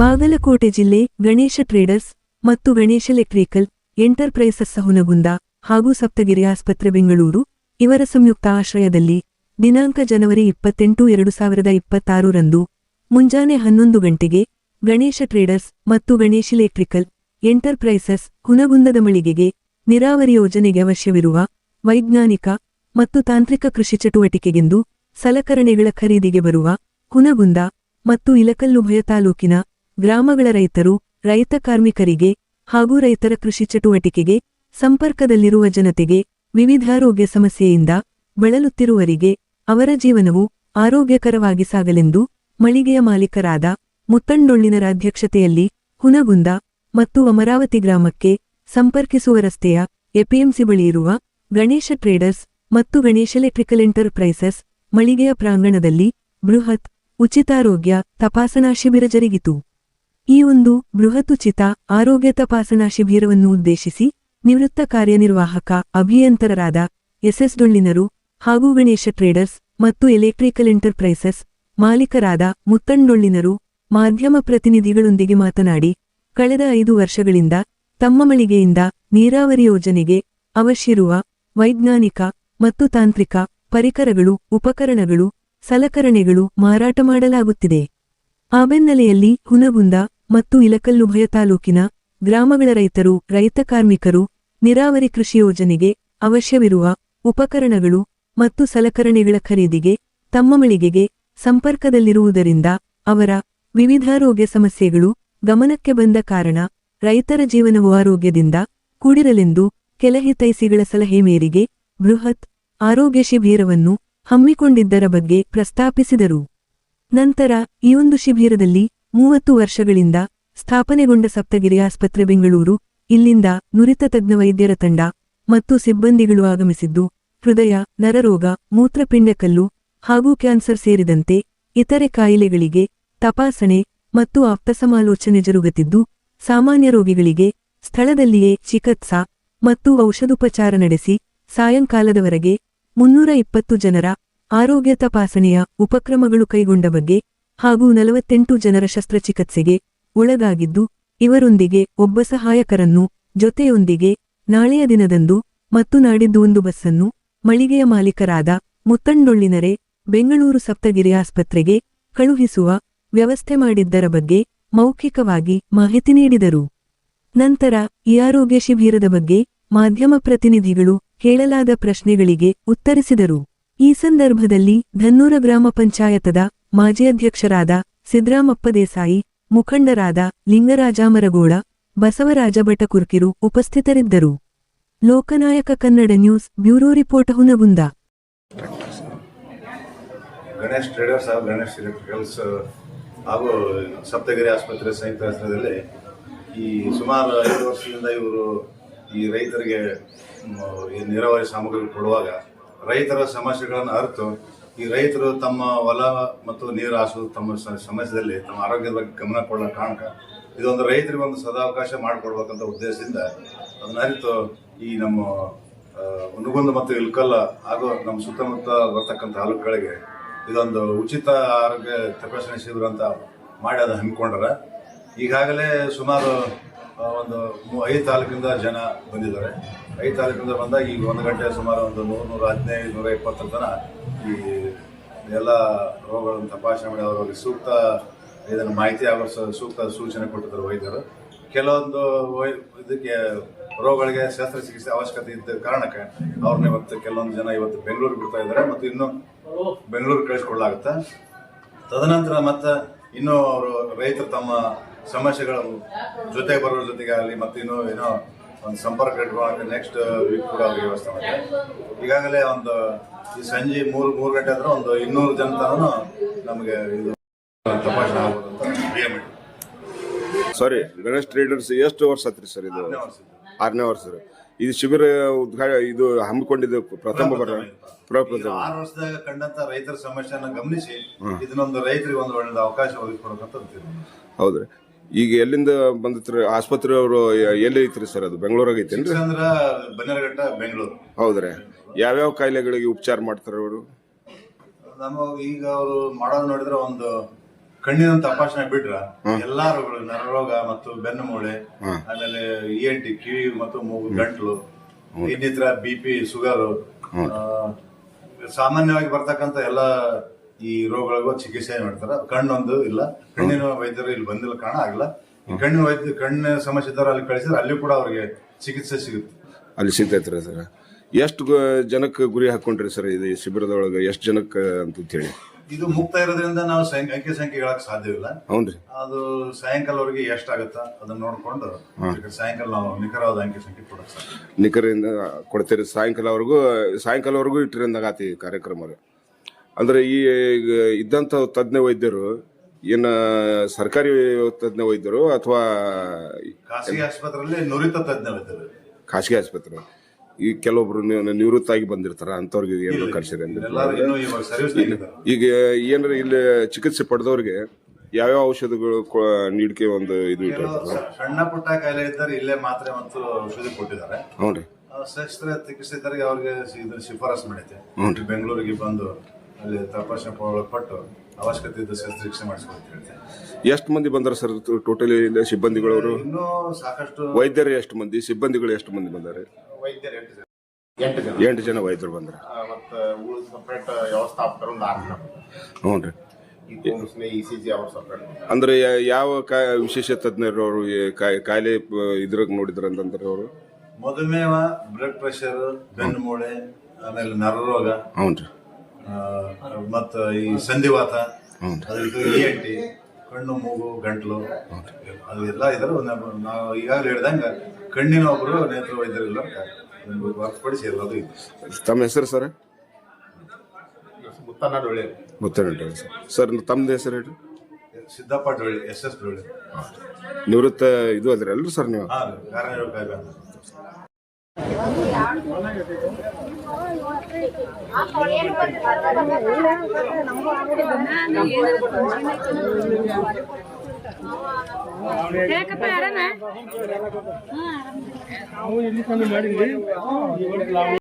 ಬಾಗಲಕೋಟೆ ಜಿಲ್ಲೆ ಗಣೇಶ ಟ್ರೇಡರ್ಸ್ ಮತ್ತು Ganesha electrical enterprises Hungund ಹಾಗೂ ಸಪ್ತಗಿರಿ ಆಸ್ಪತ್ರೆ ಬೆಂಗಳೂರು ಇವರ ಸಂಯುಕ್ತ ಆಶ್ರಯದಲ್ಲಿ ದಿನಾಂಕ ಜನವರಿ 28, 2026 ರಂದು ಮುಂಜಾನೆ 11 ಗಂಟೆಗೆ ಗಣೇಶ ಟ್ರೇಡರ್ಸ್ ಮತ್ತು ಗಣೇಶ ಎಲೆಕ್ಟ್ರಿಕಲ್ ಎಂಟರ್ಪ್ರೈಸಸ್ ಹುನಗುಂದದ ಮಳಿಗೆಗೆ ನೀರಾವರಿ ಯೋಜನೆಗೆ ಅವಶ್ಯವಿರುವ ವೈಜ್ಞಾನಿಕ ಮತ್ತು ತಾಂತ್ರಿಕ ಕೃಷಿ ಚಟುವಟಿಕೆಗೆಂದು ಸಲಕರಣೆಗಳ ಖರೀದಿಗೆ ಬರುವ ಹುನಗುಂದ ಮತ್ತು ಇಲಕಲ್ ಉಭಯ ತಾಲೂಕಿನ ಗ್ರಾಮಗಳ ರೈತರು, ರೈತ ಕಾರ್ಮಿಕರಿಗೆ ಹಾಗೂ ರೈತರ ಕೃಷಿ ಚಟುವಟಿಕೆಗೆ ಸಂಪರ್ಕದಲ್ಲಿರುವ ಜನತೆಗೆ ವಿವಿಧಾರೋಗ್ಯ ಸಮಸ್ಯೆಯಿಂದ ಬಳಲುತ್ತಿರುವರಿಗೆ ಅವರ ಜೀವನವು ಆರೋಗ್ಯಕರವಾಗಿ ಸಾಗಲೆಂದು ಮಳಿಗೆಯ ಮಾಲೀಕರಾದ ಮುತ್ತಂಡೊಳ್ಳಿನರ ಅಧ್ಯಕ್ಷತೆಯಲ್ಲಿ ಹುನಗುಂದ ಮತ್ತು ಅಮರಾವತಿ ಗ್ರಾಮಕ್ಕೆ ಸಂಪರ್ಕಿಸುವ ರಸ್ತೆಯ ಎಪಿಎಂಸಿ ಬಳಿ ಇರುವ ಗಣೇಶ ಟ್ರೇಡರ್ಸ್ ಮತ್ತು ಗಣೇಶ ಎಲೆಕ್ಟ್ರಿಕಲ್ ಎಂಟರ್ಪ್ರೈಸಸ್ ಮಳಿಗೆಯ ಪ್ರಾಂಗಣದಲ್ಲಿ ಬೃಹತ್ ಉಚಿತಾರೋಗ್ಯ ತಪಾಸಣಾ ಶಿಬಿರ ಜರುಗಿತು. ಈ ಒಂದು ಬೃಹತ್ ಉಚಿತ ಆರೋಗ್ಯ ತಪಾಸಣಾ ಶಿಬಿರವನ್ನು ಉದ್ದೇಶಿಸಿ ನಿವೃತ್ತ ಕಾರ್ಯನಿರ್ವಾಹಕ ಅಭಿಯಂತರರಾದ ಎಸ್ ಡೊಳ್ಳಿನರು ಹಾಗೂ ಗಣೇಶ ಟ್ರೇಡರ್ಸ್ ಮತ್ತು ಎಲೆಕ್ಟ್ರಿಕಲ್ ಎಂಟರ್ಪ್ರೈಸಸ್ ಮಾಲೀಕರಾದ ಮುತ್ತಂಡೊಳ್ಳಿನರು ಮಾಧ್ಯಮ ಪ್ರತಿನಿಧಿಗಳೊಂದಿಗೆ ಮಾತನಾಡಿ, ಕಳೆದ 5 ವರ್ಷಗಳಿಂದ ತಮ್ಮ ಮಳಿಗೆಯಿಂದ ನೀರಾವರಿ ಯೋಜನೆಗೆ ಅವಶ್ಯವಿರುವ ವೈಜ್ಞಾನಿಕ ಮತ್ತು ತಾಂತ್ರಿಕ ಪರಿಕರಗಳು, ಉಪಕರಣಗಳು, ಸಲಕರಣೆಗಳು ಮಾರಾಟ ಮಾಡಲಾಗುತ್ತಿದೆ. ಆ ಬೆನ್ನಲೆಯಲ್ಲಿ ಹುನಗುಂದ ಮತ್ತು ಇಲಕಲ್ ಉಭಯ ತಾಲೂಕಿನ ಗ್ರಾಮಗಳ ರೈತರು, ರೈತ ಕಾರ್ಮಿಕರು ನೀರಾವರಿ ಕೃಷಿ ಯೋಜನೆಗೆ ಅವಶ್ಯವಿರುವ ಉಪಕರಣಗಳು ಮತ್ತು ಸಲಕರಣೆಗಳ ಖರೀದಿಗೆ ತಮ್ಮ ಮಳಿಗೆಗೆ ಸಂಪರ್ಕದಲ್ಲಿರುವುದರಿಂದ ಅವರ ವಿವಿಧಾರೋಗ್ಯ ಸಮಸ್ಯೆಗಳು ಗಮನಕ್ಕೆ ಬಂದ ಕಾರಣ ರೈತರ ಜೀವನವು ಆರೋಗ್ಯದಿಂದ ಕೂಡಿರಲೆಂದು ಕೆಲ ಹಿತೈಷಿಗಳ ಸಲಹೆ ಮೇರೆಗೆ ಬೃಹತ್ ಆರೋಗ್ಯ ಶಿಬಿರವನ್ನು ಹಮ್ಮಿಕೊಂಡಿದ್ದರ ಬಗ್ಗೆ ಪ್ರಸ್ತಾಪಿಸಿದರು. ನಂತರ ಈ ಒಂದು ಶಿಬಿರದಲ್ಲಿ 30 ವರ್ಷಗಳಿಂದ ಸ್ಥಾಪನೆಗೊಂಡ ಸಪ್ತಗಿರಿ ಆಸ್ಪತ್ರೆ ಬೆಂಗಳೂರು ಇಲ್ಲಿಂದ ನುರಿತ ತಜ್ಞ ವೈದ್ಯರ ತಂಡ ಮತ್ತು ಸಿಬ್ಬಂದಿಗಳು ಆಗಮಿಸಿದ್ದು ಹೃದಯ, ನರರೋಗ, ಮೂತ್ರಪಿಂಡಕಲ್ಲು ಹಾಗೂ ಕ್ಯಾನ್ಸರ್ ಸೇರಿದಂತೆ ಇತರೆ ಕಾಯಿಲೆಗಳಿಗೆ ತಪಾಸಣೆ ಮತ್ತು ಆಪ್ತಸಮಾಲೋಚನೆ ಜರುಗುತ್ತಿದ್ದು, ಸಾಮಾನ್ಯ ರೋಗಿಗಳಿಗೆ ಸ್ಥಳದಲ್ಲಿಯೇ ಚಿಕಿತ್ಸಾ ಮತ್ತು ಔಷಧೋಪಚಾರ ನಡೆಸಿ ಸಾಯಂಕಾಲದವರೆಗೆ 320 ಜನರ ಆರೋಗ್ಯ ತಪಾಸಣೆಯ ಉಪಕ್ರಮಗಳು ಕೈಗೊಂಡ ಬಗ್ಗೆ ಹಾಗೂ 48 ಜನರ ಶಸ್ತ್ರಚಿಕಿತ್ಸೆಗೆ ಒಳಗಾಗಿದ್ದು, ಇವರೊಂದಿಗೆ ಒಬ್ಬ ಸಹಾಯಕರನ್ನು ಜೊತೆಯೊಂದಿಗೆ ನಾಳೆಯ ದಿನದಂದು ಮತ್ತು ನಾಡಿದ್ದು ಒಂದು ಬಸ್ಸನ್ನು ಮಳಿಗೆಯ ಮಾಲೀಕರಾದ ಮುತ್ತಂಡೊಳ್ಳಿನರೇ ಬೆಂಗಳೂರು ಸಪ್ತಗಿರಿ ಆಸ್ಪತ್ರೆಗೆ ಕಳುಹಿಸುವ ವ್ಯವಸ್ಥೆ ಮಾಡಿದ್ದರ ಬಗ್ಗೆ ಮೌಖಿಕವಾಗಿ ಮಾಹಿತಿ ನೀಡಿದರು. ನಂತರ ಈ ಆರೋಗ್ಯ ಶಿಬಿರದ ಬಗ್ಗೆ ಮಾಧ್ಯಮ ಪ್ರತಿನಿಧಿಗಳು ಕೇಳಲಾದ ಪ್ರಶ್ನೆಗಳಿಗೆ ಉತ್ತರಿಸಿದರು. ಈ ಸಂದರ್ಭದಲ್ಲಿ ಧನ್ನೂರ ಗ್ರಾಮ ಪಂಚಾಯತದ ಮಾಜಿ ಅಧ್ಯಕ್ಷರಾದ ಸಿದ್ರಾಮಪ್ಪ ದೇಸಾಯಿ, ಮುಖಂಡರಾದ ಲಿಂಗರಾಜಾಮರಗೋಳ, ಬಸವರಾಜ ಬಟಕುರ್ಕಿರು ಉಪಸ್ಥಿತರಿದ್ದರು. Lokanayaka Kannada news bureau report Hungund. Ganesh traders ಹಾಗೂ ಗಣೇಶ್ ಎಲೆಕ್ಟ್ರಿಕಲ್ಸ್ ಹಾಗೂ ಸಪ್ತಗಿರಿ ಆಸ್ಪತ್ರೆ ಸಂಯುಕ್ತ ಆಶ್ರಯದಲ್ಲಿ ಈ ಸುಮಾರು 5 ವರ್ಷದಿಂದ ಇವರು ಈ ರೈತರಿಗೆ ಈ ನೀರಾವರಿ ಸಾಮಗ್ರಿ ಕೊಡುವಾಗ ರೈತರ ಸಮಸ್ಯೆಗಳನ್ನು ಅರಿತು ಈ ರೈತರು ತಮ್ಮ ಹೊಲ ಮತ್ತು ನೀರು ಹಾಸೋದು ತಮ್ಮ ಸಮಸ್ಯೆಯಲ್ಲಿ ತಮ್ಮ ಆರೋಗ್ಯದ ಬಗ್ಗೆ ಗಮನ ಕೊಡೋ ಕಾರಣಕ್ಕೆ ಇದೊಂದು ರೈತರಿಗೆ ಒಂದು ಸದಾವಕಾಶ ಮಾಡಿಕೊಡ್ಬೇಕಂತ ಉದ್ದೇಶದಿಂದ ಅದನ್ನ ಅರಿತು ಈ ನಮ್ಮ ಹುನಗುಂದ ಮತ್ತು ಇಲಕಲ್ ಹಾಗೂ ನಮ್ಮ ಸುತ್ತಮುತ್ತ ಬರ್ತಕ್ಕಂಥ ತಾಲೂಕುಗಳಿಗೆ ಇದೊಂದು ಉಚಿತ ಆರೋಗ್ಯ ತಪಾಸಣೆ ಶಿಬಿರ ಅಂತ ಮಾಡಿ ಅದು ಹಮ್ಮಿಕೊಂಡಾರ. ಈಗಾಗಲೇ ಸುಮಾರು ಒಂದು 5 ತಾಲೂಕಿಂದ ಜನ ಬಂದಿದ್ದಾರೆ. 5 ತಾಲೂಕಿಂದ ಬಂದಾಗ ಈಗ 1 ಗಂಟೆ ಸುಮಾರು ಒಂದು 100, 115, 120 ಜನ ಈ ಎಲ್ಲ ರೋಗಗಳನ್ನು ತಪಾಸಣೆ ಮಾಡಿ ಅವರಿಗೆ ಸೂಕ್ತ ಇದನ್ನು ಮಾಹಿತಿ ಆಗೋ ಸೂಕ್ತ ಸೂಚನೆ ಕೊಟ್ಟಿದ್ದಾರೆ ವೈದ್ಯರು. ಕೆಲವೊಂದು ಇದಕ್ಕೆ ರೋಗಗಳಿಗೆ ಶಸ್ತ್ರಚಿಕಿತ್ಸೆ ಅವಶ್ಯಕತೆ ಇದ್ದ ಕಾರಣಕ್ಕೆ ಅವ್ರನ್ನ ಇವತ್ತು ಕೆಲವೊಂದು ಜನ ಇವತ್ತು ಬೆಂಗಳೂರಿಗೆ ಬಿಡ್ತಾ ಇದ್ದಾರೆ ಮತ್ತು ಇನ್ನೂ ಬೆಂಗಳೂರಿಗೆ ಕಳಿಸ್ಕೊಳ್ಳಾಗುತ್ತೆ. ತದನಂತರ ಮತ್ತೆ ಇನ್ನೂ ಅವರು ರೈತರು ತಮ್ಮ ಸಮಸ್ಯೆಗಳ ಜೊತೆಗೆ ಬರೋರ ಜೊತೆಗೆ ಆಗಲಿ ಮತ್ತು ಇನ್ನೂ ಏನೋ ಒಂದು ಸಂಪರ್ಕ ಇಟ್ಕೊಳ್ಳೋಕೆ ನೆಕ್ಸ್ಟ್ ವೀಕ್ ಕೂಡ ಅವ್ರಿಗೆ ವ್ಯವಸ್ಥೆ ಮಾಡಿದೆ. ಈಗಾಗಲೇ ಒಂದು ಈ ಸಂಜೆ 3 ಗಂಟೆ ಅಂದ್ರೆ ಒಂದು 200 ಜನ ತನೂ ನಮಗೆ ಇದು ತಪಾಸಣೆ ಆಗ್ಬೋದು ಅಂತ ನಿಯಮ. ಸಾರಿ, ಗಣೇಶ್ ಟ್ರೇಡರ್ಸ್ ಎಷ್ಟು ವರ್ಷ ಆತ್ರಿ ಸರ್? ಇದು 6ನೇ ವರ್ಷ. ಇದು ಶಿಬಿರ ಇದು ಹಮ್ಮಿಕೊಂಡಿದ್ದು ಪ್ರಥಮ 6 ವರ್ಷದಾಗ ಕಂಡಂತ ರೈತರ ಸಮಸ್ಯೆಯನ್ನು ಗಮನಿಸಿ ಇದನ್ನೊಂದು ರೈತರಿಗೆ ಒಂದು ಒಳ್ಳೆ ಅವಕಾಶ ಒದಗಿಸ್ಕೊಡಬೇಕಂತ. ಹೌದ್ರಿ. ಈಗ ಎಲ್ಲಿಂದ ಬಂದಿತ್ರಿ ಆಸ್ಪತ್ರೆ? ಅವರು ಎಲ್ಲಿ ಐತ್ರಿ ಸರ್? ಅದು ಬೆಂಗಳೂರಾಗ ಐತೇನ್ರಿ? ಅಂದ್ರ ಬನ್ನೇರಘಟ್ಟ, ಬೆಂಗಳೂರು. ಹೌದ್ರಿ. ಯಾವ್ಯಾವ ಕಾಯಿಲೆಗಳಿಗೆ ಉಪಚಾರ ಮಾಡ್ತಾರ ಅವರು? ಈಗ ಅವರು ಮಾಡೋದು ನೋಡಿದ್ರೆ ಒಂದು ಕಣ್ಣಿನ ತಪಾಸಣೆ ಬಿಟ್ರ ಎಲ್ಲಾ ರೋಗಗಳು, ನರರೋಗ ಮತ್ತು ಬೆನ್ನು ಮೂಳೆ, ಆಮೇಲೆ ENT ಕಿವಿ ಮತ್ತು ಮೂಗು, ಗಂಟ್ಲು, ಇನ್ನಿತರ BP, ಶುಗರ್, ಸಾಮಾನ್ಯವಾಗಿ ಬರ್ತಕ್ಕಂತ ಎಲ್ಲ ಈ ರೋಗಗಳಿಗೂ ಚಿಕಿತ್ಸೆ ಮಾಡ್ತಾರ. ಕಣ್ಣೊಂದು ಇಲ್ಲ, ಕಣ್ಣಿನ ವೈದ್ಯರು ಇಲ್ಲಿ ಬಂದಿಲ್ಲ, ಕಾರಣ ಆಗಿಲ್ಲ. ಕಣ್ಣಿನ ವೈದ್ಯ ಕಣ್ಣಿನ ಸಮಸ್ಯೆ ಇದ್ದವ್ರು ಅಲ್ಲಿ ಕಳಿಸಿದ್ರೆ ಅಲ್ಲಿ ಕೂಡ ಅವ್ರಿಗೆ ಚಿಕಿತ್ಸೆ ಸಿಗುತ್ತೆ. ಅಲ್ಲಿ ಸಿಗ್ತೈತ್ರಿ ಸರ್. ಎಷ್ಟು ಜನಕ್ಕೆ ಗುರಿ ಹಾಕೊಂಡ್ರಿ ಸರ್ ಇದು ಶಿಬಿರದೊಳಗೆ, ಎಷ್ಟು ಜನಕ್ಕೆ ಅಂತ ಹೇಳಿ? ಇದು ಮುಕ್ತ ಇರೋದ್ರಿಂದ ನಾವು ಅಂಕಿ ಸಂಖ್ಯೆ ಹೇಳಕ್ ಸಾಧ್ಯವಿಲ್ಲ. ಹೌನ್ರಿ. ಅದು ಸಾಯಂಕಾಲವರೆಗೆ ಎಷ್ಟಾಗತ್ತಾ ಅದನ್ನ ನೋಡ್ಕೊಂಡು ಸಾಯಂಕಾಲ ನಾವು ನಿಖರವಾದ ಅಂಕಿ ಸಂಖ್ಯೆ ಕೊಡಕ್ ಸಾಧ್ಯ. ನಿಖರದಿಂದ ಕೊಡ್ತೀರಿ. ಸಾಯಂಕಾಲವರೆಗೂ ಇಟ್ಟಿರಂದಾಗತಿ ಕಾರ್ಯಕ್ರಮ. ಅಂದ್ರೆ ಈ ಇದ್ದಂತ ತಜ್ಞ ವೈದ್ಯರು ಏನ ಸರ್ಕಾರಿ ತಜ್ಞ ವೈದ್ಯರು ಅಥವಾ ಖಾಸಗಿ ಆಸ್ಪತ್ರೆಯಲ್ಲಿ ನುರಿತ ತಜ್ಞ ವೈದ್ಯರು? ಖಾಸಗಿ ಆಸ್ಪತ್ರೆ. ಈ ಕೆಲವೊಬ್ರು ನಿವೃತ್ತಾಗಿ ಬಂದಿರ್ತಾರ, ಅಂತವ್ರಿಗೆ ಏನು ಕಳ್ಸಿರಿ? ಈಗ ಏನಾರ ಇಲ್ಲಿ ಚಿಕಿತ್ಸೆ ಪಡೆದವ್ರಿಗೆ ಯಾವ್ಯಾವ ಔಷಧಿಗಳು ನೀಡಿಕೆ ಒಂದು ಇದು ಸಣ್ಣ ಪುಟ್ಟ ಕಾಯಿಲೆ ಇದ್ದಾರೆ, ಇಲ್ಲೇ ಮಾತ್ರೆ ಮತ್ತು ಔಷಧಿ ಕೊಟ್ಟಿದ್ದಾರೆ. ಹ್ಞೂ. ಶಸ್ತ್ರ ಚಿಕಿತ್ಸೆ ಇದ್ದವರಿಗೆ ಅವ್ರಿಗೆ ಶಿಫಾರಸ್ ಮಾಡೈತೆ. ಬೆಂಗಳೂರಿಗೆ ಬಂದು ಅಲ್ಲಿ ತಪಾಸಣೆ ಒಳಪಟ್ಟು ಅವಶ್ಯಕತೆ ಇದ್ದ ಶಸ್ತ್ರಚಿಕಿತ್ಸೆ ಮಾಡಿಸ್ಕೊಂಡು ಹೇಳ್ತೇವೆ. ಎಷ್ಟು ಮಂದಿ ಬಂದಾರ ಸರ್ ಟೋಟಲಿ ಸಿಬ್ಬಂದಿಗಳವರು? ಇನ್ನೂ ಸಾಕಷ್ಟು. ವೈದ್ಯರು ಎಷ್ಟು ಮಂದಿ, ಸಿಬ್ಬಂದಿಗಳು ಎಷ್ಟು ಮಂದಿ ಬಂದಾರೆ? ವೈದ್ಯರು 8 ಜನ ವೈದ್ಯರು ಬಂದ್ರ. ಮತ್ತೆ ಉಳಿದ ಸಪ್ರೇಟ್ ವ್ಯವಸ್ಥಾಪಕರು 6 ಜನ. ಹ್ಞೂ ರೀ. ECG ಅವ್ರು ಸಪ್ರೇಟ್. ಅಂದ್ರೆ ಯಾವ ವಿಶೇಷ ತಜ್ಞರು ಅವರು ಕಾಯಿಲೆ ಇದ್ರಾಗ ನೋಡಿದ್ರ ಅಂತಂದ್ರೆ ಅವರು? ಮಧುಮೇಹ, ಬ್ಲಡ್ ಪ್ರೆಷರ್, ಬೆನ್ನು ಮೂಳೆ, ಆಮೇಲೆ ನರರೋಗ, ಹ್ಞೂ ರೀ, ಮತ್ತ ಈ ಸಂಧಿವಾತ, ENT, ಕಣ್ಣು, ಮೂಗು, ಗಂಟ್ಲು, ಅದೆಲ್ಲ ಇದ್ರೆ ನಾವು ಈಗಾಗಲೇ ಹೇಳ್ದಂಗ ಕಣ್ಣಿನ ಒಬ್ರು ನೇತ್ರ ವೈದ್ಯರಿಲ್ಲ ಹೊರತುಪಡಿಸಿ ಎಲ್ಲದೂ ಇದೆ. ತಮ್ಮ ಹೆಸರು ಸರ್? ಮುತ್ತನಡೊಳ್ಳಿ. ಮುತ್ತನಡೊಳ್ಳಿ ಸರ್. ಸರ್ ತಮ್ಮದು ಹೆಸರು ಹೇಳಿ? ಸಿದ್ದಪ್ಪ ಡೊಳ್ಳಿ, SS ಡೊಳ್ಳಿ. ನಿವೃತ್ತ ಇದು ಅದ್ರಿ ಅಲ್ರಿ ಸರ್ ನೀವು? ಕಾರ್ಯನಿರ್ವಾಹಕ. ಯಾಕಪ್ಪ ಯಾರನ